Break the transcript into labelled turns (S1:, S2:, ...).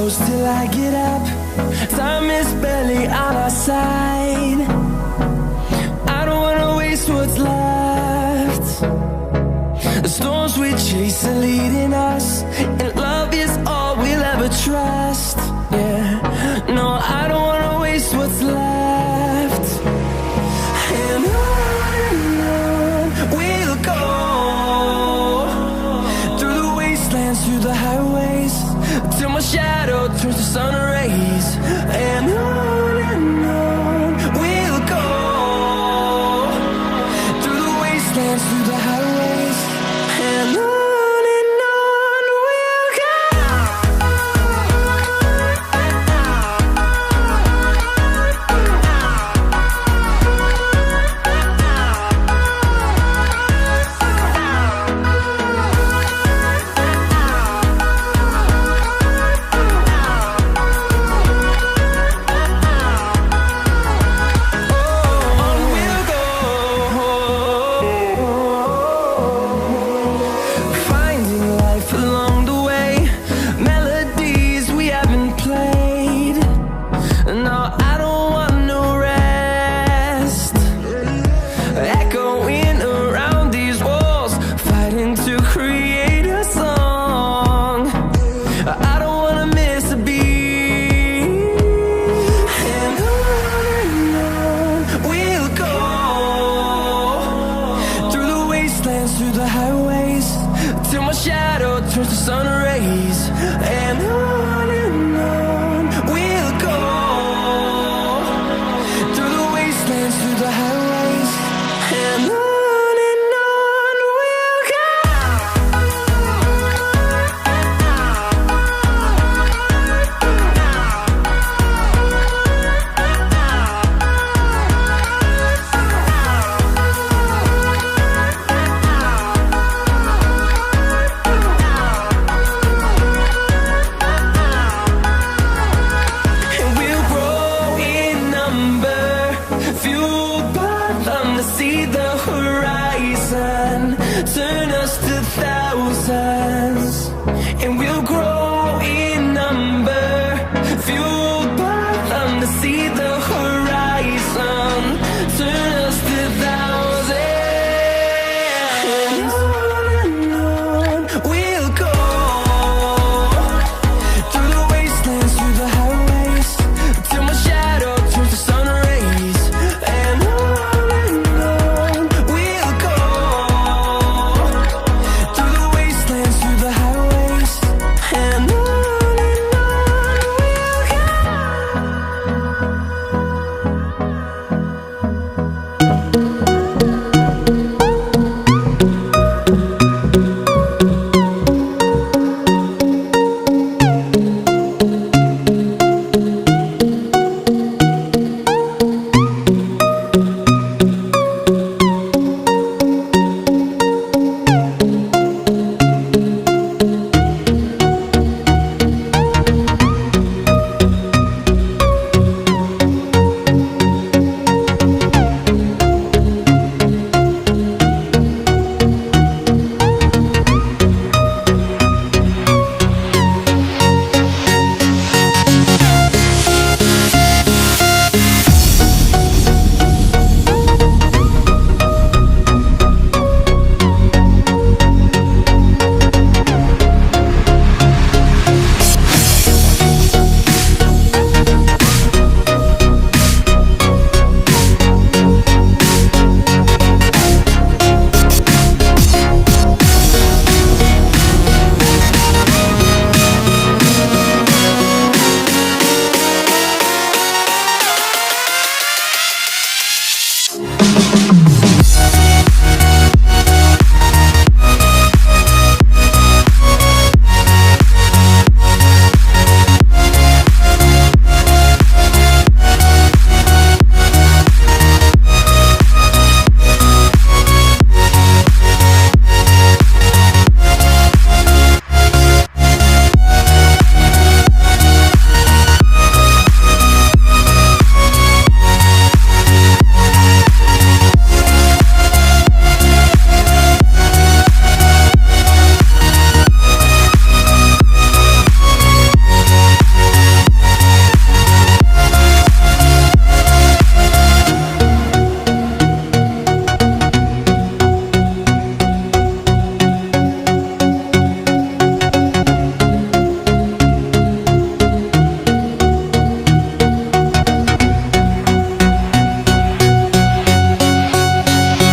S1: close till I get up. Time is barely on our side. I don't wanna waste what's left. The storms we chase are leading us, and love is all we'll ever trust. Yeah, no, I don't wanna waste what's left. And on we'll go, through the wastelands, through the highways, till my shadow turns to sun rays. And on we'll go, through the wastelands, through the highways, and on. Through the highways, till my shadow turns to sun rays. And on we'll go, through the wastelands, through the highways, and on we'll go. See the horizon, turn us to thousands, and we'll grow in number, fueled by them to see the horizon.